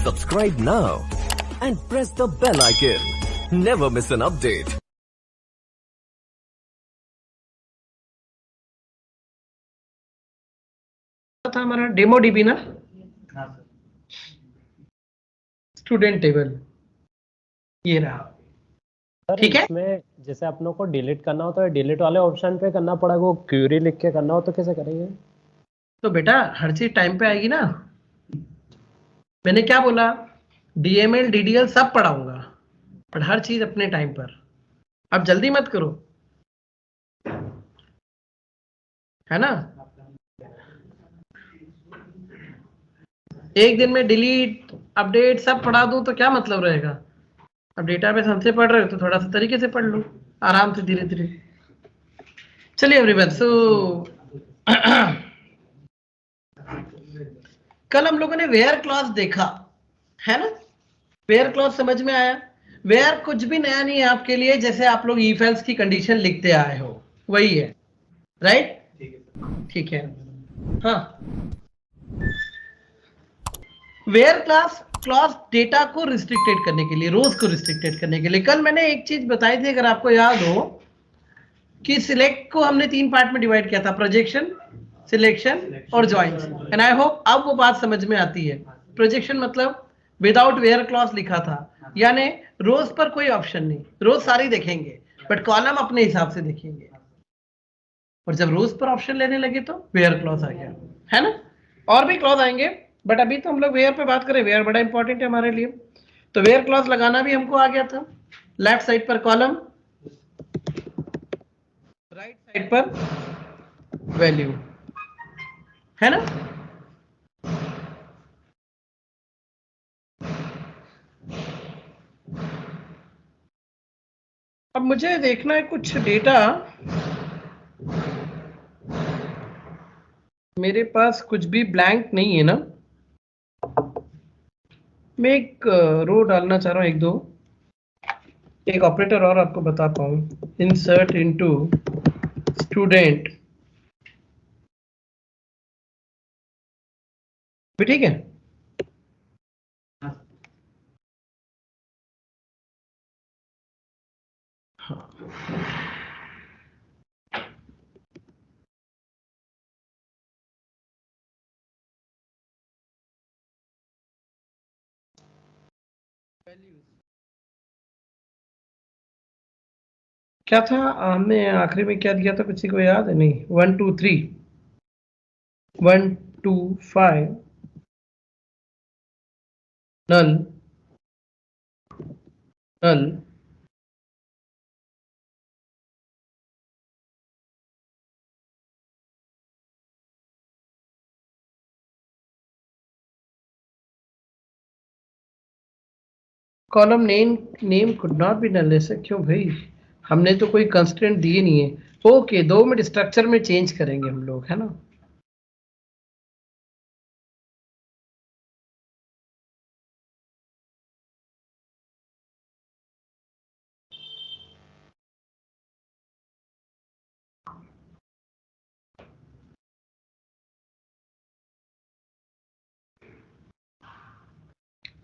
Subscribe now and press the bell icon. Never miss an update. था हमारा demo dB ना, student table ये रहा। ठीक है, इसमें जैसे अपनों को डिलीट करना हो तो डिलीट वाले ऑप्शन पे करना पड़ेगा, वो क्वेरी लिख के करना हो तो कैसे करेंगे? तो बेटा हर चीज टाइम पे आएगी ना। मैंने क्या बोला, डीएमएल डीडीएल सब पढ़ाऊंगा, पर हर चीज अपने टाइम पर। अब जल्दी मत करो, है ना। एक दिन में डिलीट अपडेट सब पढ़ा दूं तो क्या मतलब रहेगा। अब डेटाबेस हमसे पढ़ रहे हो तो थोड़ा सा तरीके से पढ़ लो, आराम से, धीरे धीरे। चलिए एवरीवन, सो कल हम लोगों ने वेयर क्लॉज देखा है ना। वेयर क्लॉज समझ में आया। वेयर कुछ भी नया नहीं है आपके लिए, जैसे आप लोग इफ एल्स की कंडीशन लिखते आए हो वही है, राइट? ठीक है, हाँ। वेयर क्लॉज डेटा को रिस्ट्रिक्टेड करने के लिए, रोज को रिस्ट्रिक्टेड करने के लिए। कल मैंने एक चीज बताई थी, अगर आपको याद हो, कि सिलेक्ट को हमने 3 पार्ट में डिवाइड किया था, प्रोजेक्शन, सिलेक्शन और ज्वाइंस। एंड आई होप अब वो बात समझ में आती है। प्रोजेक्शन मतलब विदाउट वेयर क्लॉज लिखा था, यानी रोज पर कोई ऑप्शन नहीं, रोज सारी देखेंगे बट कॉलम अपने हिसाब से देखेंगे। और जब रोज पर ऑप्शन लेने लगे तो वेयर क्लॉज आ गया, है ना। और भी क्लॉज आएंगे बट अभी तो हम लोग वेयर पे बात करें। वेयर बड़ा इंपॉर्टेंट है हमारे लिए। तो वेयर क्लॉज लगाना भी हमको आ गया था। लेफ्ट साइड पर कॉलम, राइट साइड पर वैल्यू, है ना। अब मुझे देखना है कुछ डेटा, मेरे पास कुछ भी ब्लैंक नहीं है ना। मैं एक रो डालना चाह रहा हूं, एक दो, एक ऑपरेटर और आपको बताता हूं। इंसर्ट इनटू स्टूडेंट, ठीक है। क्या था हमने आखिरी में, क्या दिया था किसी को याद है? नहीं, 1 2 3 1 2 5 null null column name could not be null. ऐसे क्यों भाई, हमने तो कोई कंस्ट्रेंट दिए नहीं है। ओके, 2 मिनट स्ट्रक्चर में चेंज करेंगे हम लोग, है ना।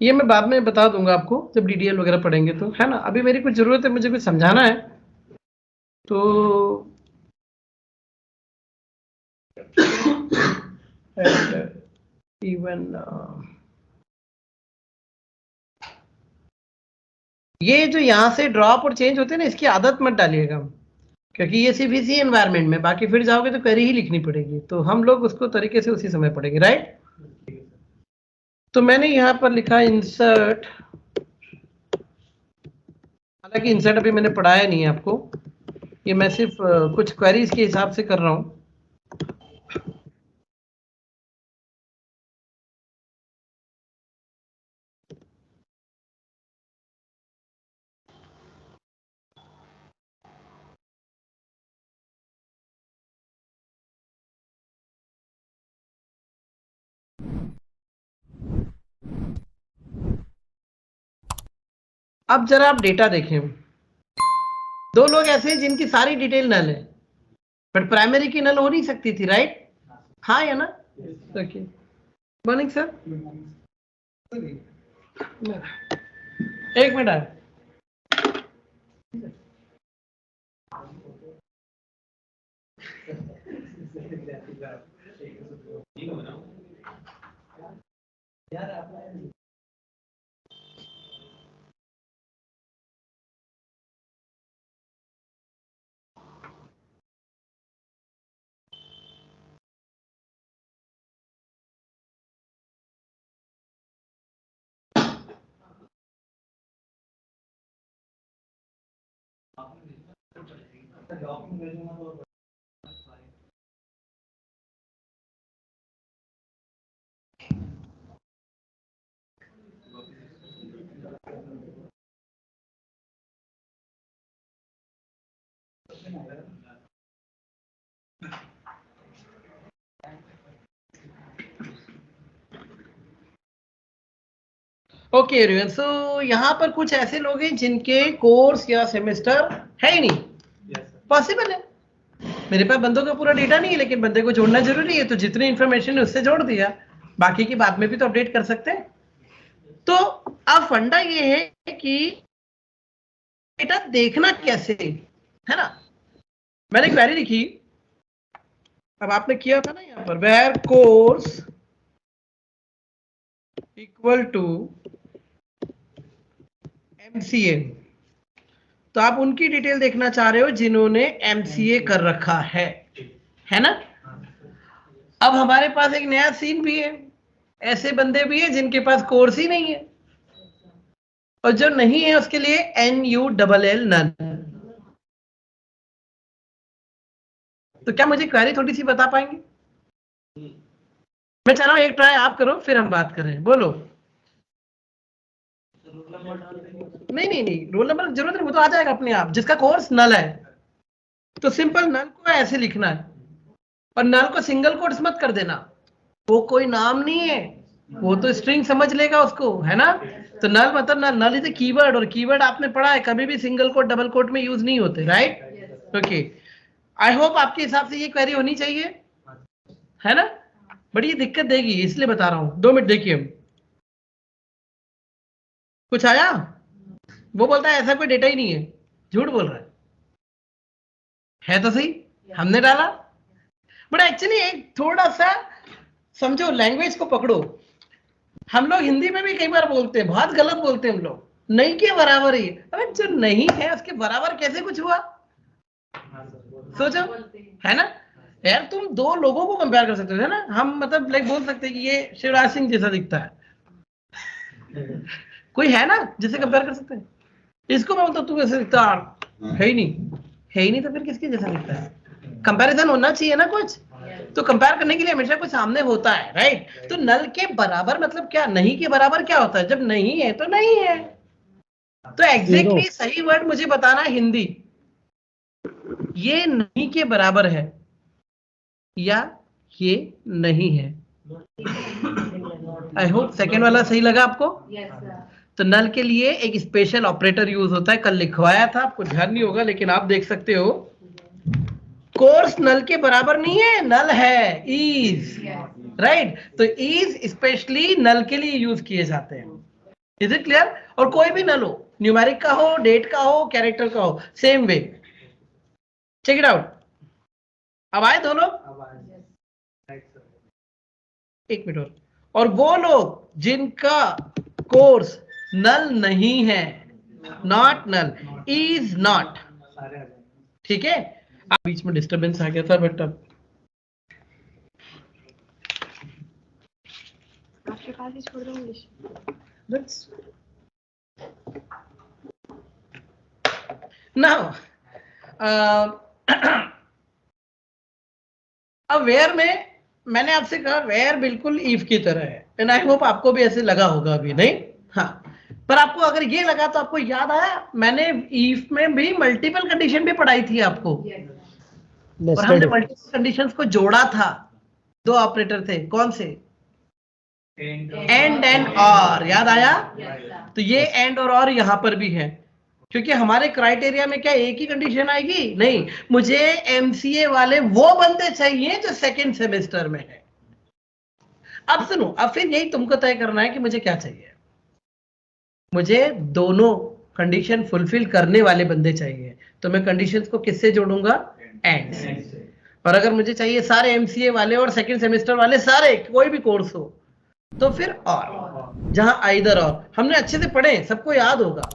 ये मैं बाद में बता दूंगा आपको जब डीडीएल वगैरह पढ़ेंगे तो, है ना। अभी मेरी कुछ जरूरत है, मुझे कुछ समझाना है तो इवन ये जो यहाँ से ड्रॉप और चेंज होते हैं ना, इसकी आदत मत डालिएगा, क्योंकि ये सिर्फ इसी एनवायरनमेंट में, बाकी फिर जाओगे तो क्वेरी ही लिखनी पड़ेगी, तो हम लोग उसको तरीके से उसी समय पढ़ेंगे, राइट। तो मैंने यहाँ पर लिखा इंसर्ट, हालांकि इंसर्ट अभी मैंने पढ़ाया नहीं है आपको, ये मैं सिर्फ कुछ क्वेरीज के हिसाब से कर रहा हूँ। अब जरा आप डेटा देखें, 2 लोग ऐसे हैं जिनकी सारी डिटेल नल है, बट प्राइमरी की नल हो नहीं सकती थी, राइट। हाँ या ना? Okay, morning sir. एक मिनट है। ओके एवरीवन, सो यहाँ पर कुछ ऐसे लोग हैं जिनके कोर्स या सेमेस्टर है ही नहीं। पॉसिबल है, मेरे पास बंदों का पूरा डेटा नहीं है, लेकिन बंदे को जोड़ना जरूरी है, तो जितनी इंफॉर्मेशन है उससे जोड़ दिया, बाकी की बाद में भी तो अपडेट कर सकते हैं। तो अब फंडा ये है कि डेटा देखना कैसे है ना। मैंने क्वेरी लिखी, अब आपने किया था ना यहाँ पर where course equal to MCA, तो आप उनकी डिटेल देखना चाह रहे हो जिन्होंने MCA कर रखा है ना। अब हमारे पास एक नया सीन भी है, ऐसे बंदे भी है जिनके पास कोर्स ही नहीं है, और जो नहीं है उसके लिए NULL नन। तो क्या मुझे क्वेरी थोड़ी सी बता पाएंगे? मैं चाह रहा हूं एक ट्राई आप करो, फिर हम बात करें। बोलो। नहीं, रोल नंबर जरूरत नहीं, वो तो आ जाएगा अपने आप। जिसका कोर्स नल है तो सिंपल नल को ऐसे लिखना है, और नल को सिंगल कोट्स मत कर देना, वो कोई नाम नहीं है, वो तो स्ट्रिंग समझ लेगा उसको, है ना। तो नल मतलब नल इज ए कीवर्ड, और कीवर्ड आपने पढ़ा है कभी भी सिंगल कोट डबल कोट में यूज नहीं होते, राइट। ओके, आई होप आपके हिसाब से ये क्वेरी होनी चाहिए, है ना। बड़ी दिक्कत देगी इसलिए बता रहा हूं। 2 मिनट देखिए, कुछ आया? वो बोलता है ऐसा कोई डेटा ही नहीं है, झूठ बोल रहा है तो सही, हमने डाला। बट एक्चुअली एक थोड़ा सा समझो, लैंग्वेज को पकड़ो। हम लोग हिंदी में भी कई बार बोलते हैं, बहुत गलत बोलते हैं हम लोग, नहीं के बराबर ही। अरे जो नहीं है उसके बराबर कैसे कुछ हुआ, सोचो, है ना यार। तुम दो लोगों को कंपेयर कर सकते हो, है ना। हम मतलब लाइक बोल सकते हैं कि ये शिवराज सिंह जैसा दिखता है, कोई है ना जिसे कंपेयर कर सकते हैं। इसको मैं बोलता हूँ तू ऐसे दिखता है ही नहीं, तो फिर किसके जैसा दिखता है? कंपैरिजन होना चाहिए ना कुछ, तो कंपेयर करने के लिए हमेशा कुछ सामने होता है, राइट। तो नल के बराबर मतलब क्या, नहीं के बराबर क्या होता है? जब नहीं है तो नहीं है। तो एग्जैक्टली सही वर्ड मुझे बताना है हिंदी, ये नहीं के बराबर है या ये नहीं है। आई होप सेकेंड वाला सही लगा आपको। तो नल के लिए एक स्पेशल ऑपरेटर यूज होता है, कल लिखवाया था, आपको ध्यान नहीं होगा लेकिन आप देख सकते हो। कोर्स नल के बराबर नहीं है, नल है इज, राइट। तो इज स्पेशली नल के लिए यूज किए जाते हैं। Is it clear? और कोई भी नल हो, न्यूमेरिक का हो, डेट का हो, कैरेक्टर का हो, same way. Check it out. अब आए दोनों? एक मिनट। और वो लोग जिनका कोर्स नल नहीं है, नॉट नल, इज नॉट, ठीक है। बीच में डिस्टरबेंस आ गया था, बट अब आपके पास ही छोड़ दूंगी। नाउ अब वेयर में मैंने आपसे कहा वेयर बिल्कुल इफ की तरह है, एंड आई होप आपको भी ऐसे लगा होगा अभी, नहीं? हाँ, पर आपको अगर ये लगा तो आपको याद आया मैंने इफ में भी मल्टीपल कंडीशन भी पढ़ाई थी आपको, और हमने मल्टीपल कंडीशंस को जोड़ा था। 2 ऑपरेटर थे, कौन से? एंड एंड और, याद आया? तो ये एंड और यहां पर भी है, क्योंकि हमारे क्राइटेरिया में क्या एक ही कंडीशन आएगी? नहीं, मुझे MCA वाले वो बंदे चाहिए जो सेकेंड सेमेस्टर में है। अब सुनो, अब फिर यही तुमको तय करना है कि मुझे क्या चाहिए। मुझे दोनों कंडीशन फुलफिल करने वाले बंदे चाहिए, तो मैं कंडीशंस को किससे जोड़ूंगा? एंड से। और अगर मुझे चाहिए सारे एमसीए वाले और सेकंड सेमेस्टर वाले सारे, कोई भी कोर्स हो, तो फिर और, जहां आइदर और हमने अच्छे से पढ़े, सबको याद होगा,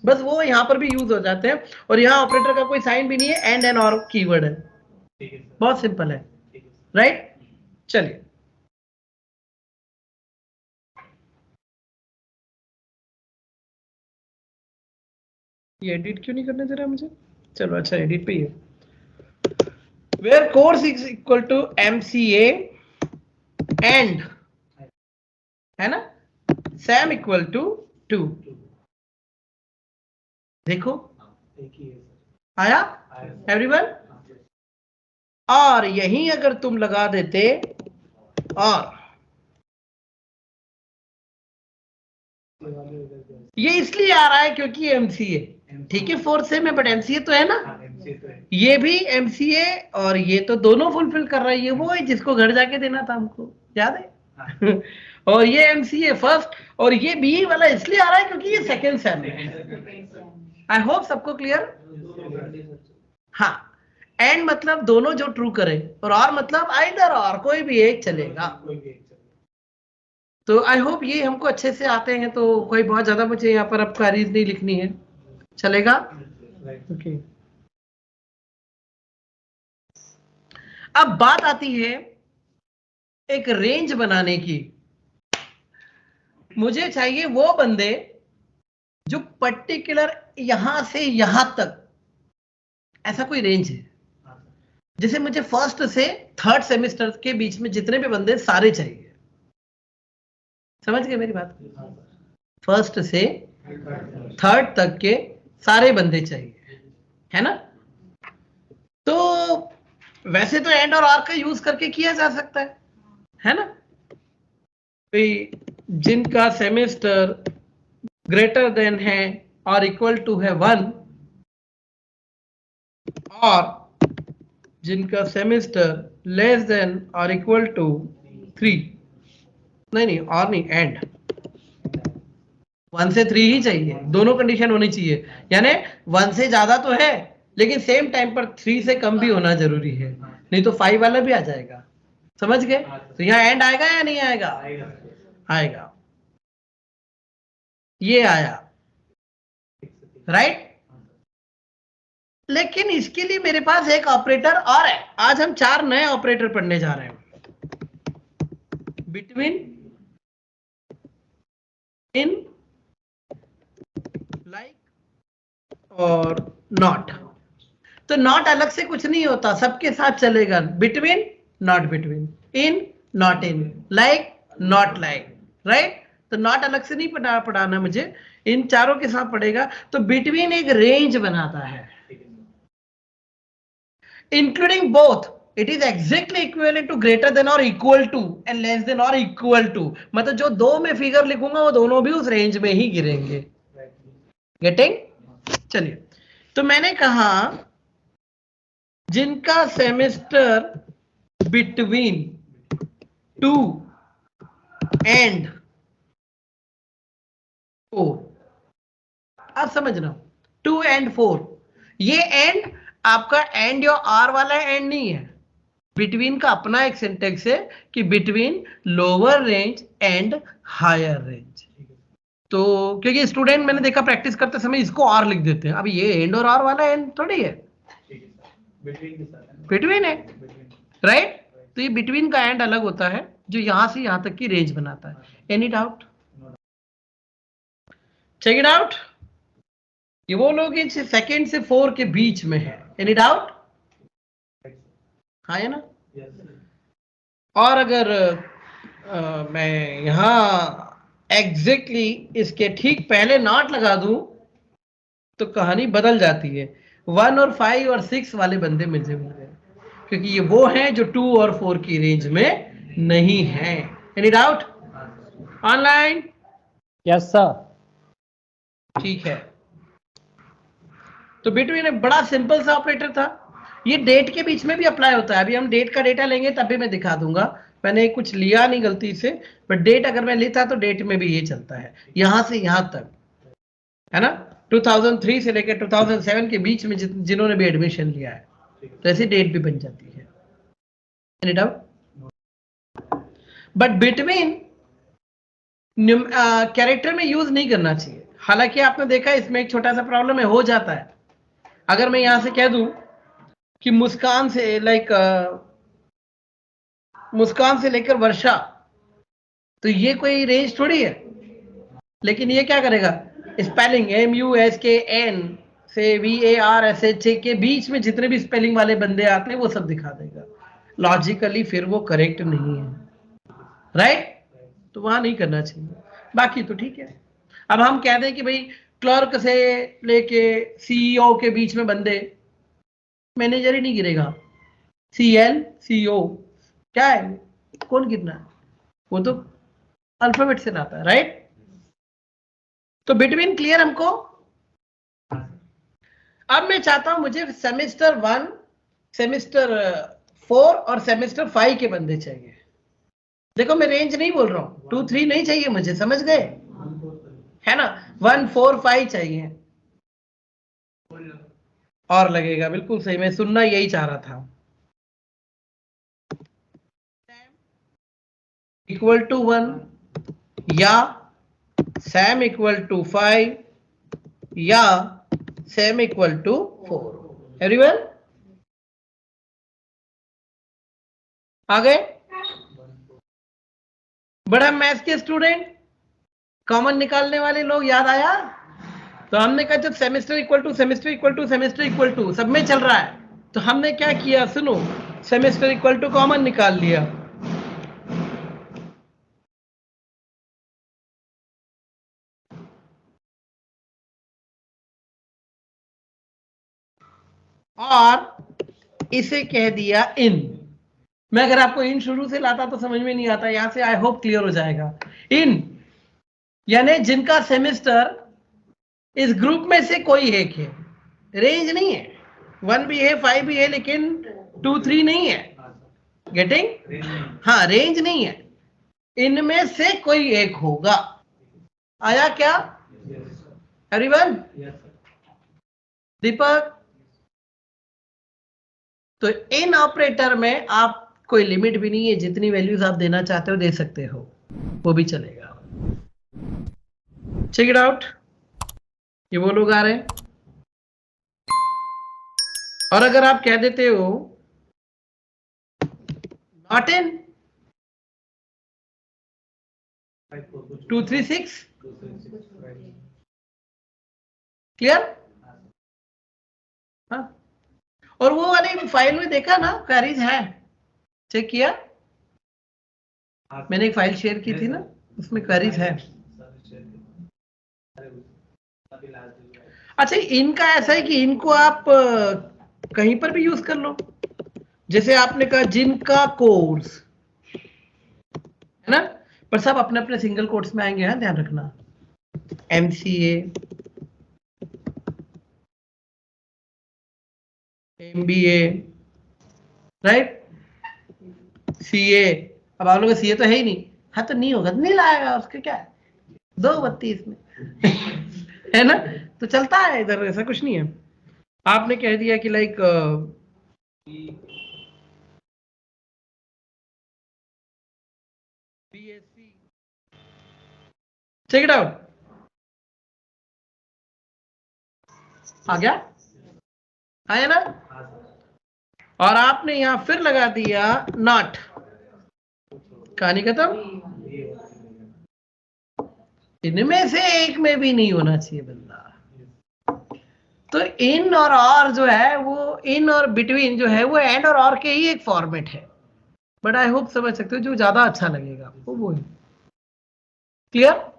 बस वो यहां पर भी यूज हो जाते हैं। और यहाँ ऑपरेटर का कोई साइन भी नहीं है, एंड एंड और कीवर्ड है, बहुत सिंपल है, राइट? चलिए, ये एडिट क्यों नहीं करने दे रहा मुझे? चलो अच्छा, एडिट पे ही है। Where course is equal to MCA and, है ना, SAM equal to 2। देखो आया एवरीवन? और यहीं अगर तुम लगा देते और, ये इसलिए आ रहा है क्योंकि एमसीए, ठीक है, फोर्थ सेम है बट एमसीए तो है ना, ये भी एमसीए और ये तो दोनों फुलफिल कर रहा है। ये वो है जिसको घर जाके देना था हमको, याद है? और ये एमसीए फर्स्ट, और ये बी वाला इसलिए आ रहा है क्योंकि ये सेकंड सेम है। आई होप सबको क्लियर? हाँ, एंड मतलब दोनों जो ट्रू करे, और मतलब आइदर और, कोई भी एक चलेगा। तो आई होप ये हमको अच्छे से आते हैं, तो कोई बहुत ज्यादा मुझे यहाँ पर अब क्वेरीज नहीं लिखनी है, चलेगा? ओके। अब बात आती है एक रेंज बनाने की। मुझे चाहिए वो बंदे जो पर्टिकुलर यहां से यहां तक, ऐसा कोई रेंज है। जैसे मुझे फर्स्ट से थर्ड सेमेस्टर के बीच में जितने भी बंदे सारे चाहिए, समझ गए मेरी बात? फर्स्ट से थर्ड तक के सारे बंदे चाहिए, है ना? तो वैसे तो एंड और आर का यूज करके किया जा सकता है ना? जिनका सेमेस्टर ग्रेटर देन है और इक्वल टू है 1, और जिनका semester less than or equal to 3, नहीं और नहीं, एंड 1 से 3 ही चाहिए, दोनों कंडीशन होनी चाहिए। यानी 1 से ज्यादा तो है, लेकिन सेम टाइम पर 3 से कम भी होना जरूरी है, नहीं तो 5 वाला भी आ जाएगा, समझ गए? तो यहाँ एंड आएगा या नहीं आएगा? आएगा। ये आया, राइट? लेकिन इसके लिए मेरे पास एक ऑपरेटर और है। आज हम 4 नए ऑपरेटर पढ़ने जा रहे हैं, बिटवीन, इन, लाइक और नॉट। तो नॉट अलग से कुछ नहीं होता, सबके साथ चलेगा। Between, not between, in, not in, like, not like, right? तो नॉट अलग से नहीं पढ़ाना मुझे, इन चारों के साथ पढ़ेगा। तो बिटवीन एक रेंज बनाता है, including both, it is exactly equivalent to greater than or equal to and less than or equal to. मतलब जो दो में फिगर लिखूंगा वो दोनों भी उस रेंज में ही गिरेंगे। गेटिंग? चलिए, तो मैंने कहा जिनका सेमेस्टर बिटवीन 2 एंड 4, आप समझना, 2 एंड 4, ये एंड आपका एंड या आर वाला एंड नहीं है, बिटवीन का अपना एक सिंटेक्स है कि between lower range and higher range. तो क्योंकि स्टूडेंट मैंने देखा प्रैक्टिस करते समय इसको आर लिख देते हैं, अब ये एंड और आर वाला एंड थोड़ी है, बिटवीन है, राइट? तो ये बिटवीन का एंड अलग होता है जो यहां से यहां तक की रेंज बनाता है। Any doubt? Check it out. ये वो लोग हैं सेकेंड से 4 के बीच में है। Any doubt? हाँ है ना? और अगर मैं यहां एग्जैक्टली इसके ठीक पहले नॉट लगा दूं तो कहानी बदल जाती है। 1 और 5 और 6 वाले बंदे मुझे मिल गए, क्योंकि ये वो हैं जो 2 और 4 की रेंज में नहीं है। Any doubt? Online? Yes sir. ठीक है, तो बिटवीन एक बड़ा सिंपल सा ऑपरेटर था। ये डेट के बीच में भी अप्लाई होता है। अभी हम डेट का डेटा लेंगे तब भी मैं दिखा दूंगा, मैंने कुछ लिया नहीं गलती से, बट डेट अगर मैं लेता तो डेट में भी ये चलता है, यहां से यहां तक, है ना, 2003 से लेकर 2007 के बीच में जिन्होंने भी एडमिशन लिया है, तो ऐसी डेट भी बन जाती है। Any doubt? But between character में यूज नहीं करना चाहिए। हालांकि आपने देखा इसमें एक छोटा सा प्रॉब्लम है, हो जाता है। अगर मैं यहां से कह दूं कि मुस्कान से मुस्कान से लेकर वर्षा, तो ये कोई रेंज थोड़ी है, लेकिन ये क्या करेगा, स्पेलिंग MUSKN से VARSH के बीच में जितने भी स्पेलिंग वाले बंदे आते हैं वो सब दिखा देगा। लॉजिकली फिर वो करेक्ट नहीं है, राइट? तो वहां नहीं करना चाहिए। बाकी तो ठीक है। अब हम कह दें कि भाई क्लर्क से लेके CEO के बीच में बंदे, मैनेजर ही नहीं गिरेगा। CL CEO क्या है, कौन गिरना है? वो तो अल्फाबेट से लाता है, राइट? तो बिटवीन क्लियर हमको। अब मैं चाहता हूं मुझे सेमेस्टर 1, सेमेस्टर 4 और सेमेस्टर 5 के बंदे चाहिए। देखो मैं रेंज नहीं बोल रहा हूं, 2 3 नहीं चाहिए मुझे, समझ गए? है ना, 1 4 5 चाहिए। और लगेगा, बिल्कुल सही, मैं सुनना यही चाह रहा था। इक्वल टू 1 या सैम इक्वल टू 5 या सैम इक्वल टू 4। एवरीवन आ गए? बड़ा मैथ्स के स्टूडेंट, कॉमन निकालने वाले लोग, याद आया? तो हमने कहा जब semester equal to semester equal to semester equal to सब में चल रहा है, तो हमने क्या किया, सुनो, सेमेस्टर इक्वल टू कॉमन निकाल लिया। और इसे कह दिया इन। मैं अगर आपको इन शुरू से लाता तो समझ में नहीं आता, यहां से आई होप क्लियर हो जाएगा। इन यानी जिनका सेमेस्टर इस ग्रुप में से कोई एक है, रेंज नहीं है, 1 भी है 5 भी है, लेकिन 2 3 नहीं है। गेटिंग? हाँ, रेंज नहीं है, इनमें से कोई एक होगा। आया क्या एवरीवन? दीपक? तो इन ऑपरेटर में आप कोई लिमिट भी नहीं है, जितनी वैल्यूज आप देना चाहते हो दे सकते हो, वो भी चलेगा। Check it out. ये वो लोग आ रहे हैं। और अगर आप कह देते हो नॉट इन 236, क्लियर? हाँ, और वो वाली फाइल में देखा ना, क्वेरीज है, चेक किया? मैंने एक फाइल शेयर की थी ना, उसमें क्वेरीज है। अच्छा, इनका ऐसा है कि इनको आप कहीं पर भी यूज कर लो। जैसे आपने कहा जिनका कोर्स है ना, पर सब अपने अपने सिंगल कोर्स में आएंगे, ध्यान रखना। MCA, MBA, right? CA। अब आप लोग का CA तो है ही नहीं। हाँ, तो नहीं होगा, नहीं लाएगा, उसके क्या है, 232 में है ना, तो चलता है इधर, ऐसा कुछ नहीं है। आपने कह दिया कि like BSc, check it out. आ गया? आया ना? और आपने यहां फिर लगा दिया नॉट, कहानी खत्म। इनमें से एक में भी नहीं होना चाहिए बंदा। तो इन और जो है वो, इन और बिटवीन जो है वो एंड और के ही एक फॉर्मेट है, बट आई होप समझ सकते हो, जो ज्यादा अच्छा लगेगा आपको वो है। क्लियर?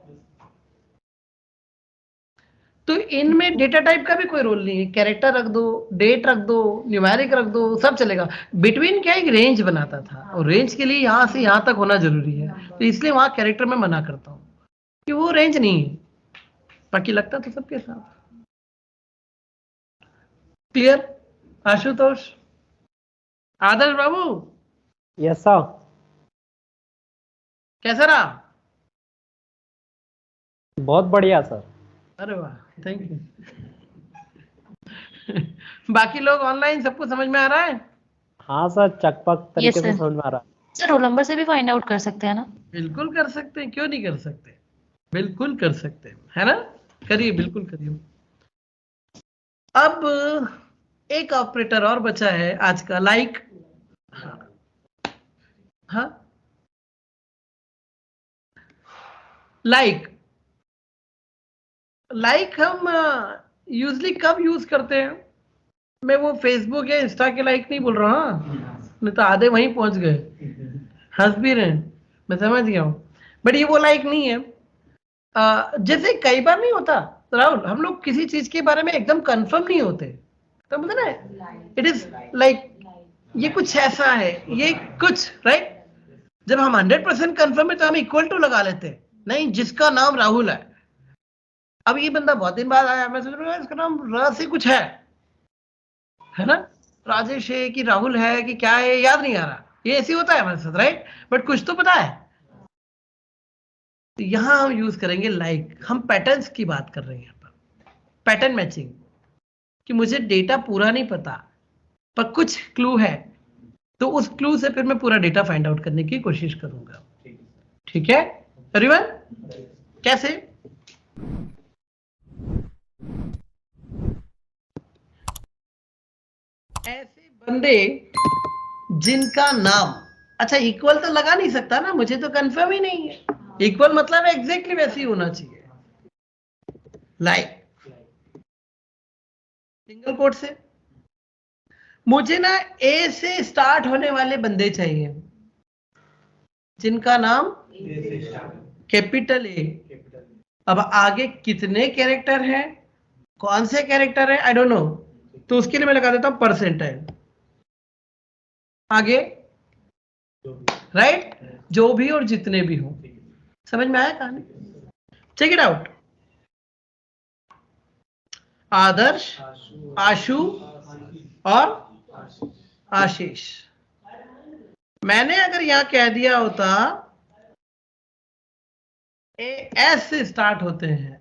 तो इनमें डेटा टाइप का भी कोई रोल नहीं है, कैरेक्टर रख दो, डेट रख दो, न्यूमेरिक रख दो, सब चलेगा। बिटवीन क्या एक रेंज बनाता था, और रेंज के लिए यहां से यहां तक होना जरूरी है, तो इसलिए वहां कैरेक्टर में मना करता हूं कि वो रेंज नहीं है। बाकी लगता तो सबके साथ। क्लियर? आशुतोष, आदर्श बाबू, यस सर। कैसा रहा? बहुत बढ़िया सर। अरे वाह, थैंक यू। बाकी लोग ऑनलाइन, सबको समझ में आ रहा है? हाँ सर, चकपक तरीके से सर। समझ में आ रहा है। सर रोल नंबर से भी फाइंड आउट कर सकते हैं ना? बिल्कुल कर सकते हैं, क्यों नहीं कर सकते, बिल्कुल कर सकते हैं, है ना? करिए, बिल्कुल करिए। अब एक ऑपरेटर और बचा है आज का, लाइक। हाँ, लाइक। लाइक हम यूजली कब यूज करते हैं? मैं वो फेसबुक या इंस्टा के लाइक नहीं बोल रहा, नहीं तो आधे वहीं पहुंच गए, हंस भी रहे हैं, मैं समझ गया हूं, बट ये वो लाइक नहीं है। जैसे कई बार नहीं होता राहुल, हम लोग किसी चीज के बारे में एकदम कंफर्म नहीं होते, तो मतलब ना, इट इज लाइक ये कुछ ऐसा है, ये कुछ राइट। जब हम 100% कंफर्म है तो हम इक्वल टू लगा लेते हैं, नहीं जिसका नाम राहुल है। अब ये बंदा बहुत दिन बाद आया, मैं सोच रहा हूँ इसका नाम र से कुछ है ना, राजेश है कि राहुल है कि क्या है, याद नहीं आ रहा, ये ऐसे होता है हमारे साथ राइट, बट कुछ तो पता है। तो यहां हम यूज करेंगे लाइक, हम पैटर्न्स की बात कर रहे हैं यहाँ पर, पैटर्न मैचिंग, कि मुझे डेटा पूरा नहीं पता पर कुछ क्लू है, तो उस क्लू से फिर मैं पूरा डेटा फाइंड आउट करने की कोशिश करूंगा। ठीक है एवरीवन? कैसे? ऐसे बंदे जिनका नाम, अच्छा इक्वल तो लगा नहीं सकता ना, मुझे तो कंफर्म ही नहीं है, इक्वल मतलब एग्जैक्टली वैसे ही होना चाहिए, लाइक सिंगल कोट से। मुझे ना ए से स्टार्ट होने वाले बंदे चाहिए जिनका नाम कैपिटल ए। अब आगे कितने कैरेक्टर हैं, कौन से कैरेक्टर है, आई डोंट नो, तो उसके लिए मैं लगा देता हूं परसेंटाइल आगे, राइट, जो भी और जितने भी हो। समझ में आया कहानी? Check it out. Adarsh, Ashu और आशीष। मैंने अगर यहां कह दिया होता ए एस से स्टार्ट होते हैं,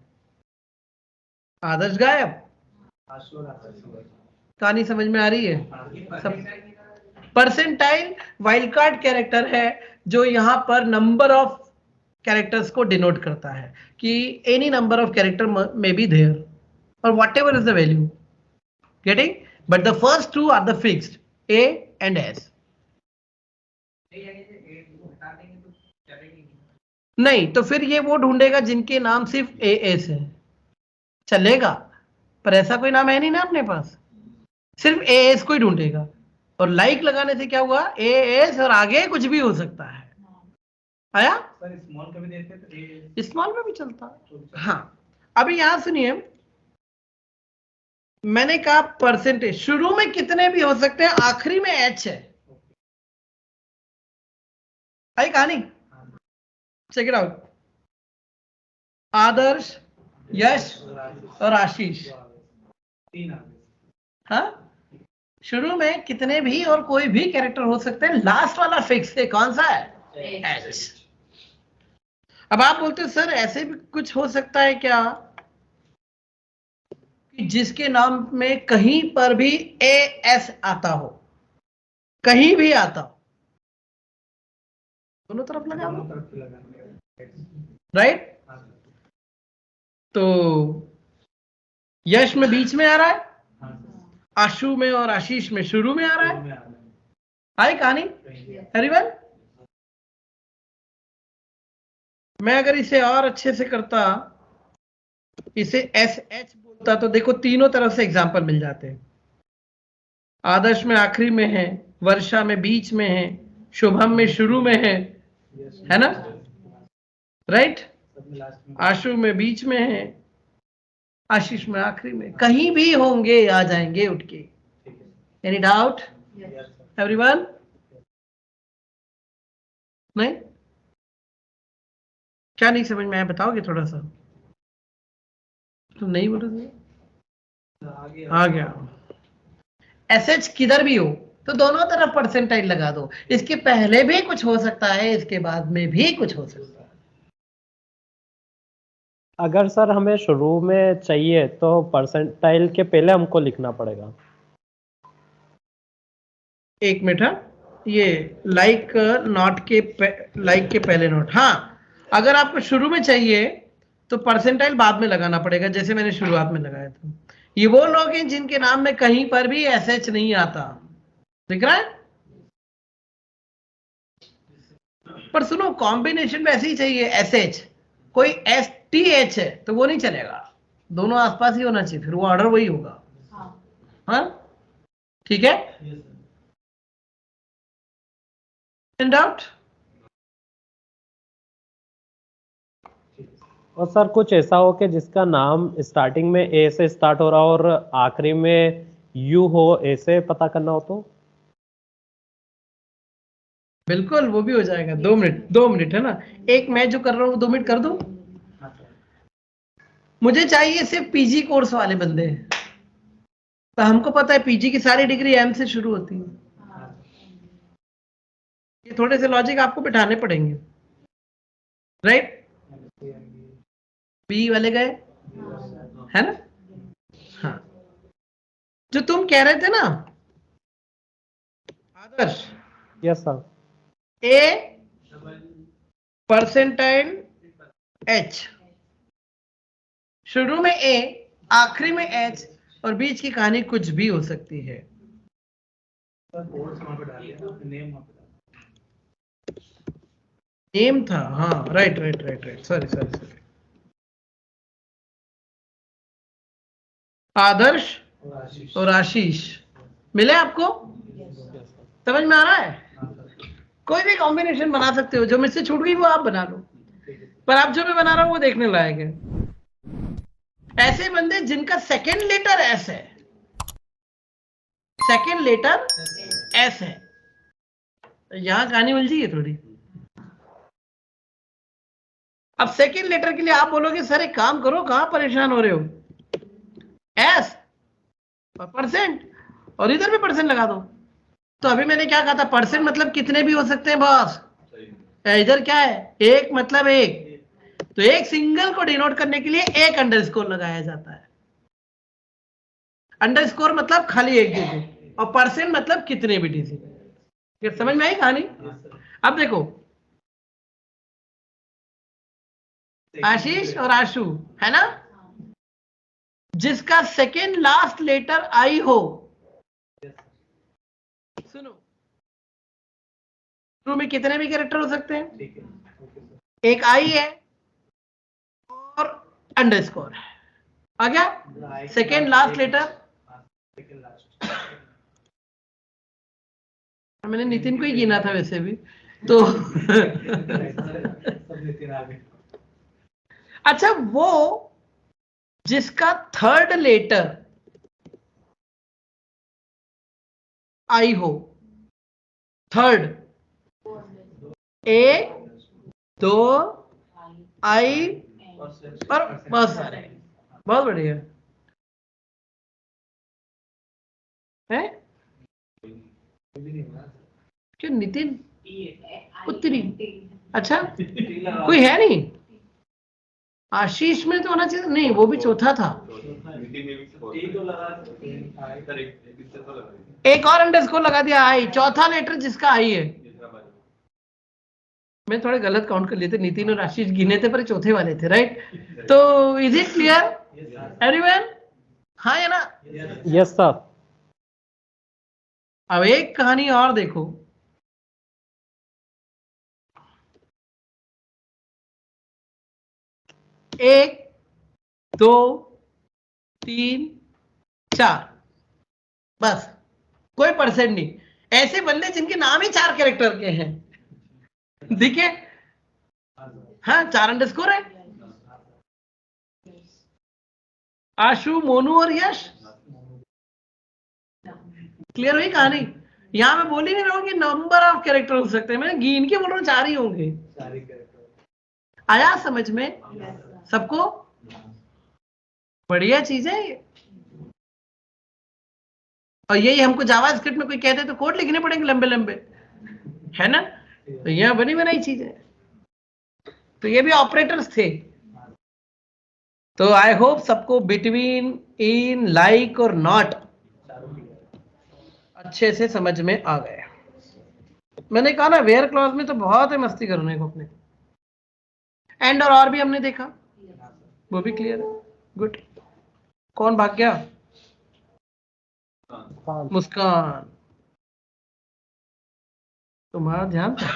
आदर्श गायब, कहानी समझ में आ रही है सब? परसेंटाइल वाइल्ड कार्ड कैरेक्टर है जो यहां पर नंबर ऑफ कैरेक्टर्स को डिनोट करता है कि any number of character may be there or whatever is the value, getting, but the first two are the fixed, A and S. नहीं तो फिर ये वो ढूंढेगा जिनके नाम सिर्फ ए एस है, चलेगा, पर ऐसा कोई नाम है नहीं ना अपने पास, सिर्फ ए एस को ही ढूंढेगा। और लाइक लगाने से क्या हुआ, ए एस और आगे कुछ भी हो सकता है। आया? स्मॉल का भी देते तो स्मॉल में भी चलता। हाँ, अभी यहां सुनिए, मैंने कहा परसेंटेज शुरू में कितने भी हो सकते हैं, आखिरी में एच है। आई कहानी? Check it out. Adarsh, Yash और आशीष, हाँ, शुरू में कितने भी और कोई भी कैरेक्टर हो सकते हैं, लास्ट वाला फिक्स है, कौन सा है, एच। अब आप बोलते हो सर ऐसे भी कुछ हो सकता है क्या कि जिसके नाम में कहीं पर भी ए एस आता हो, कहीं भी आता हो, दोनों तरफ लगा राइट? तो यश में बीच में आ रहा है, आशु में और आशीष में शुरू में आ रहा है। आई कहानी एवरीवन? मैं अगर इसे और अच्छे से करता, इसे एस एच बोलता, तो देखो तीनों तरफ से एग्जाम्पल मिल जाते हैं। आदर्श में आखिरी में है, वर्षा में बीच में है, शुभम में शुरू में है ना, राइट? आशु में बीच में है, आशीष में आखिरी में, कहीं भी होंगे, आ जाएंगे उठ के। Any doubt everyone? नहीं? क्या नहीं समझ में आया, बताओगे थोड़ा सा? तुम नहीं बोलोगे? आ गया। एसएच किधर भी हो तो दोनों तरफ परसेंटाइल लगा दो, इसके पहले भी कुछ हो सकता है, इसके बाद में भी कुछ हो सकता है। अगर सर हमें शुरू में चाहिए तो परसेंटाइल के पहले हमको लिखना पड़ेगा। एक मिनट, हाँ, ये लाइक नॉट के लाइक के पहले नोट, हाँ, अगर आपको शुरू में चाहिए तो परसेंटाइल बाद में लगाना पड़ेगा, जैसे मैंने शुरुआत में लगाया था। ये वो लोग हैं जिनके नाम में कहीं पर भी एसएच नहीं आता, दिख रहा है? पर सुनो, कॉम्बिनेशन में ऐसे ही चाहिए एसएच, कोई एसटीएच है तो वो नहीं चलेगा, दोनों आसपास ही होना चाहिए, फिर वो ऑर्डर वही होगा। हाँ, ठीक है, डाउट? और सर कुछ ऐसा हो कि जिसका नाम स्टार्टिंग में ए से स्टार्ट हो रहा हो और आखिरी में यू हो, ऐसे पता करना हो तो? बिल्कुल, वो भी हो जाएगा। 2 मिनट है ना, एक मैं जो कर रहा हूँ 2 मिनट कर दूं। मुझे चाहिए सिर्फ पीजी कोर्स वाले बंदे, तो हमको पता है पीजी की सारी डिग्री एम से शुरू होती है। ये थोड़े से लॉजिक आपको बिठाने पड़ेंगे, राइट? बी वाले गए, है ना? हाँ, जो तुम कह रहे थे ना आदर्श, यस सर। ए परसेंटाइल एच, शुरू में ए आखिरी में एच और बीच की कहानी कुछ भी हो सकती है। नेम था, हाँ, right right right right, sorry sorry sorry. Adarsh और आशीष मिले आपको? समझ में आ रहा है? कोई भी कॉम्बिनेशन बना सकते हो, जो मुझसे छूट गई वो आप बना लो, पर आप जो भी बना रहा हो वो देखने लायक है। ऐसे बंदे जिनका सेकंड लेटर एस है, सेकंड लेटर एस है, यहां कहानी उलझी है थोड़ी। अब सेकंड लेटर के लिए आप बोलोगे सर एक काम करो, कहां परेशान हो रहे हो, एस और परसेंट और इधर भी परसेंट लगा दो। तो अभी मैंने क्या कहा था, परसेंट मतलब कितने भी हो सकते हैं बॉस। इधर क्या है, एक मतलब एक, तो एक सिंगल को डिनोट करने के लिए एक अंडरस्कोर लगाया जाता है। अंडरस्कोर मतलब खाली एक डिजिट, और परसेंट मतलब कितने भी डिजिट। समझ में आई कहानी? अब देखो, आशीष और आशु है ना, जिसका सेकेंड लास्ट लेटर आई हो, सुनो, शुरू में कितने भी कैरेक्टर हो सकते हैं, एक आई है और अंडरस्कोर है, आ गया सेकेंड लास्ट लेटर। मैंने नितिन को ही गिना था वैसे भी तो अच्छा, वो जिसका थर्ड लेटर आई हो, थर्ड, ए, दो, आई और बहुत सारे, बहुत बढ़िया है। क्यों नितिन उत्तरी, अच्छा कोई है नहीं, आशीष में तो होना चाहिए, नहीं वो भी चौथा था। एक और अंडरस्कोर लगा दिया, आई, चौथा लेटर जिसका आई है। मैं थोड़े गलत काउंट कर लिए थे, नितिन और आशीष गिने थे पर चौथे वाले थे, राइट? तो इज इट क्लियर एवरीवन? हाँ या ना? Yes sir. अब एक कहानी और देखो, एक, दो, तीन, चार, बस, कोई परसेंट नहीं। ऐसे बंदे जिनके नाम ही 4 कैरेक्टर के हैं, दिखे? हाँ, 4 अंडरस्कोर है। आशु, मोनू और यश, क्लियर हुई कहानी? यहां मैं बोल ही नहीं रहा हूं कि नंबर ऑफ कैरेक्टर हो सकते हैं, मैं गिन के बोल रहा हूं 4 ही होंगे। आया समझ में सबको? बढ़िया चीज है ये। और यही हमको जावा स्क्रिप्ट में कोई कहते तो कोड लिखने पड़ेंगे लंबे लंबे, है ना? तो यह बनी बनाई चीज है। तो ये भी ऑपरेटर्स थे, तो आई होप सबको बिटवीन, इन, लाइक और नॉट अच्छे से समझ में आ गए। मैंने कहा ना वेयर क्लॉज में तो बहुत है मस्ती करने को अपने। एंड और भी हमने देखा, वो भी क्लियर है। गुड। कौन भाग गया? मुस्कान, तुम्हारा ध्यान था।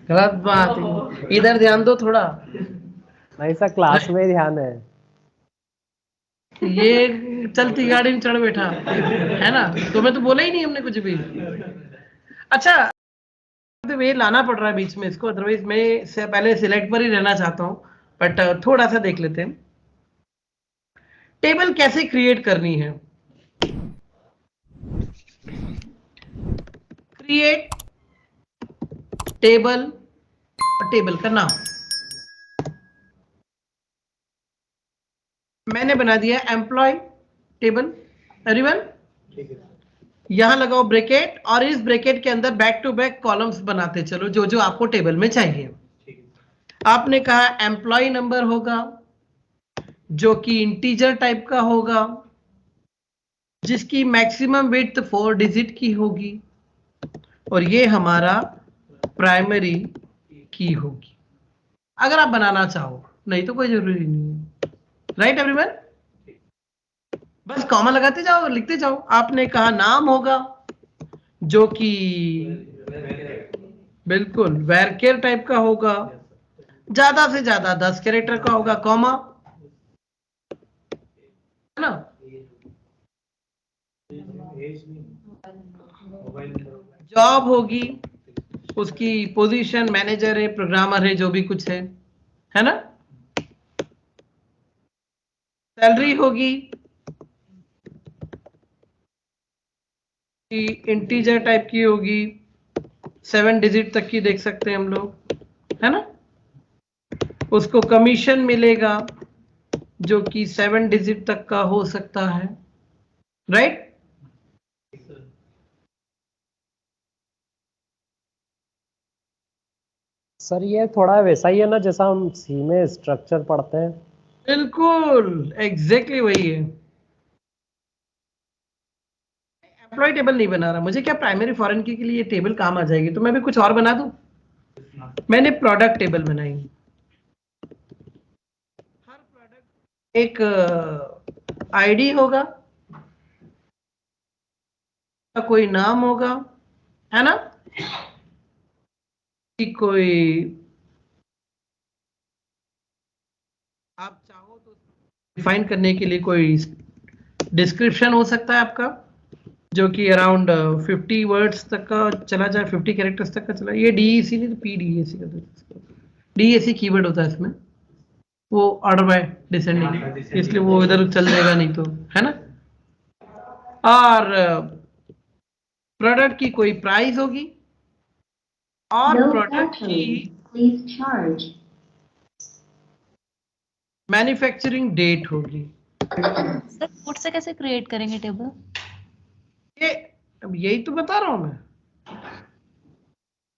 गलत बात है। इधर ध्यान दो थोड़ा। नहीं सर, क्लास में ही ध्यान है। ये चलती गाड़ी में चढ़ बैठा है ना, तुम्हें तो बोला ही नहीं हमने कुछ भी। अच्छा, तो ये लाना पड़ रहा है बीच में इसको, अदरवाइज मैं से पहले सिलेक्ट पर ही रहना चाहता हूँ, बट थोड़ा सा देख लेते हैं टेबल कैसे क्रिएट करनी है। क्रिएट टेबल और टेबल का नाम मैंने बना दिया एम्प्लॉय टेबल। एवरीवन यहां लगाओ ब्रैकेट, और इस ब्रैकेट के अंदर बैक टू बैक कॉलम्स बनाते चलो जो जो आपको टेबल में चाहिए। आपने कहा एम्प्लॉय नंबर होगा जो कि इंटीजर टाइप का होगा, जिसकी मैक्सिमम विड्थ 4 डिजिट की होगी, और ये हमारा प्राइमरी की होगी अगर आप बनाना चाहो, नहीं तो कोई जरूरी नहीं है। राइट एवरीवन, बस कॉमा लगाते जाओ, लिखते जाओ। आपने कहा नाम होगा जो कि बिल्कुल वैरकेर टाइप का होगा, ज्यादा से ज्यादा 10 कैरेक्टर का होगा, कॉमा है ना। जॉब होगी, उसकी पोजीशन मैनेजर है, प्रोग्रामर है, जो भी कुछ है ना। सैलरी होगी कि इंटीजर टाइप की होगी, 7 डिजिट तक की देख सकते हैं हम लोग, है ना। उसको कमीशन मिलेगा जो कि 7 डिजिट तक का हो सकता है। राइट, सर ये थोड़ा वैसा ही है ना जैसा हम सी में स्ट्रक्चर पढ़ते हैं। बिल्कुल एग्जैक्टली वही है। एम्प्लॉय टेबल नहीं बना रहा, मुझे क्या प्राइमरी फॉरेन की के लिए टेबल काम आ जाएगी, तो मैं भी कुछ और बना दूं। मैंने प्रोडक्ट टेबल बनाई। हर प्रोडक्ट एक आईडी होगा, कोई नाम होगा, है ना, कि कोई आप चाहो तो डिफाइन करने के लिए कोई डिस्क्रिप्शन हो सकता है आपका, जो कि अराउंड 50 वर्ड्स तक का चला जाए, 50 कैरेक्टर्स तक का चला। ये डीईसी नहीं तो पीडीएसी का, डीएसी कीवर्ड होता है इसमें, वो ऑर्डर बाय डिसेंडिंग, इसलिए वो इधर चल जाएगा नहीं तो, है ना। और प्रोडक्ट की कोई प्राइस होगी, और प्रोडक्ट की मैन्युफैक्चरिंग डेट होगी। सर खुद से कैसे क्रिएट करेंगे टेबल? ये अब यही तो बता रहा हूं मैं,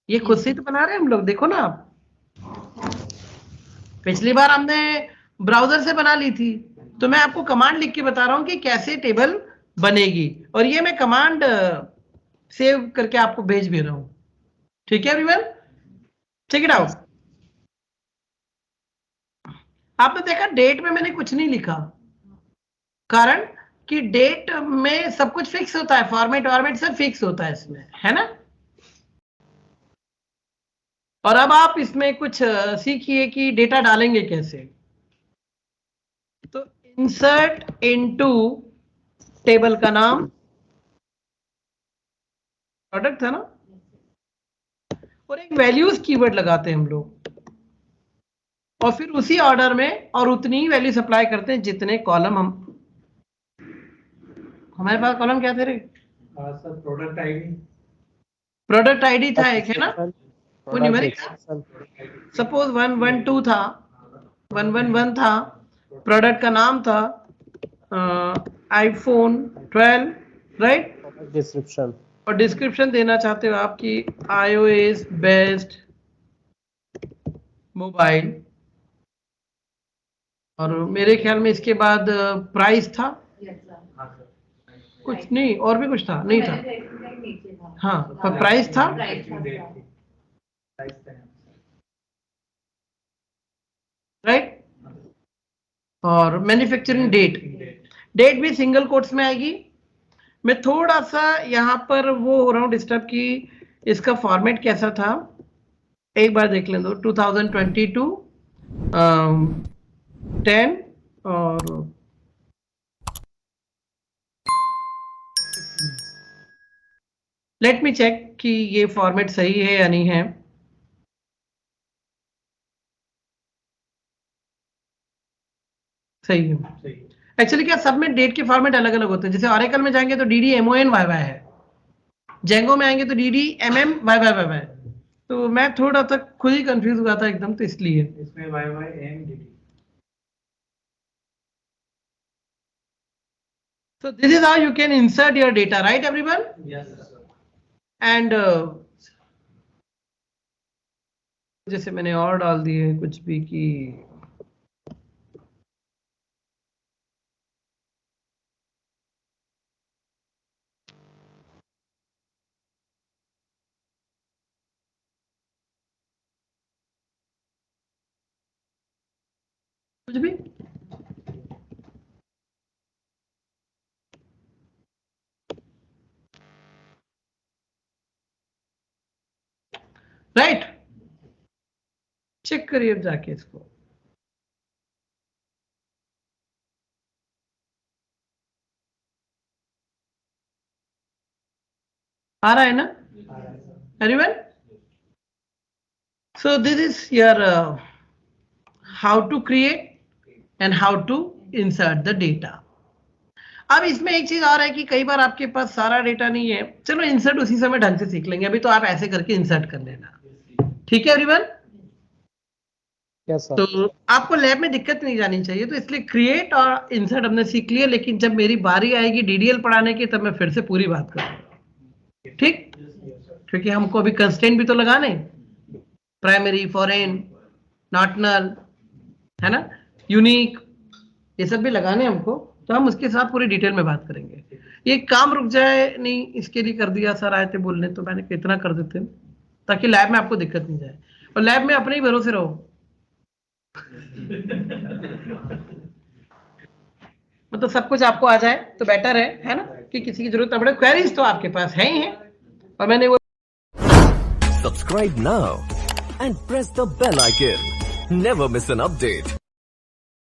ये खुद से ही तो बना रहे हैं हम लोग, देखो ना आप। पिछली बार हमने ब्राउजर से बना ली थी, तो मैं आपको कमांड लिख के बता रहा हूं कि कैसे टेबल बनेगी, और ये मैं कमांड सेव करके आपको भेज भी रहा हूं। ठीक है एवरीवन, चेक इट आउट। आपने देखा डेट में मैंने कुछ नहीं लिखा, कारण कि डेट में सब कुछ फिक्स होता है, फॉर्मेट सब फिक्स होता है इसमें, है ना। और अब आप इसमें कुछ सीखिए कि डेटा डालेंगे कैसे। तो इंसर्ट इनटू टेबल का नाम प्रोडक्ट था ना, और एक वैल्यूज कीवर्ड लगाते हैं हम लोग, और फिर उसी ऑर्डर में और उतनी ही वैल्यू सप्लाई करते हैं जितने कॉलम हम, हमारे पास कॉलम क्या थे रे? सर प्रोडक्ट आईडी था एक, है ना, वो न्यूमेरिक था। सपोज 112 था, 111 था, प्रोडक्ट का नाम था आईफोन 12, राइट। डिस्क्रिप्शन और डिस्क्रिप्शन देना चाहते हो आपकी iOS बेस्ड मोबाइल, और मेरे ख्याल में इसके बाद प्राइस था कुछ नहीं, और भी कुछ था नहीं था, हाँ पर प्राइस था, राइट। और मैन्युफैक्चरिंग डेट भी सिंगल कोट्स में आएगी। मैं थोड़ा सा यहाँ पर वो हो रहा हूँ डिस्टर्ब कि इसका फॉर्मेट कैसा था, एक बार देख लें दो। 2022 10 और लेट मी चेक कि ये फॉर्मेट सही है या नहीं है। सही है। एक्चुअली क्या सब में डेट के फॉर्मेट अलग अलग होते हैं। जैसे ऑरेकल में जाएंगे तो DDMON YY है, जेंगो में आएंगे तो DDMM YY। तो मैं थोड़ा सा खुद ही कंफ्यूज हुआ था एकदम, तो इसलिए इसमें YYMDD। So this is how you can insert your data, right everyone? Yes, sir. And जैसे मैंने और डाल दिए कुछ भी कि कुछ भी राइट, चेक करिए जाके इसको। आ रहा है ना everyone? So this is your how to create and how to insert the data. अब इसमें एक चीज और है कि कई बार आपके पास सारा डेटा नहीं है, चलो इंसर्ट उसी समय ढंग से सीख लेंगे, अभी तो आप ऐसे करके इंसर्ट कर लेना, ठीक है एवरीवन? Yes sir. तो आपको लैब में दिक्कत नहीं जानी चाहिए, तो इसलिए क्रिएट और इंसर्ट हमने सीख लिया, लेकिन जब मेरी बारी आएगी DDL पढ़ाने की तब मैं फिर से पूरी बात करूंगा, ठीक? क्योंकि हमको अभी कंस्ट्रेंट भी तो लगाने, प्राइमरी, फॉरेन, नॉट नल, है ना, यूनिक, ये सब भी लगाने हमको, तो हम उसके साथ पूरी डिटेल में बात करेंगे। ये काम रुक जाए नहीं, इसके लिए कर दिया सर आए थे बोलने, तो मैंने कितना कर देते ताकि लैब में आपको दिक्कत नहीं जाए, और लैब में अपने ही भरोसे रहो। मतलब सब कुछ आपको आ जाए तो बेटर है ना, कि किसी की जरूरत ना पड़े। क्वेरीज तो आपके पास है ही है, और मैंने वो Subscribe now and press the bell icon. Never miss an update.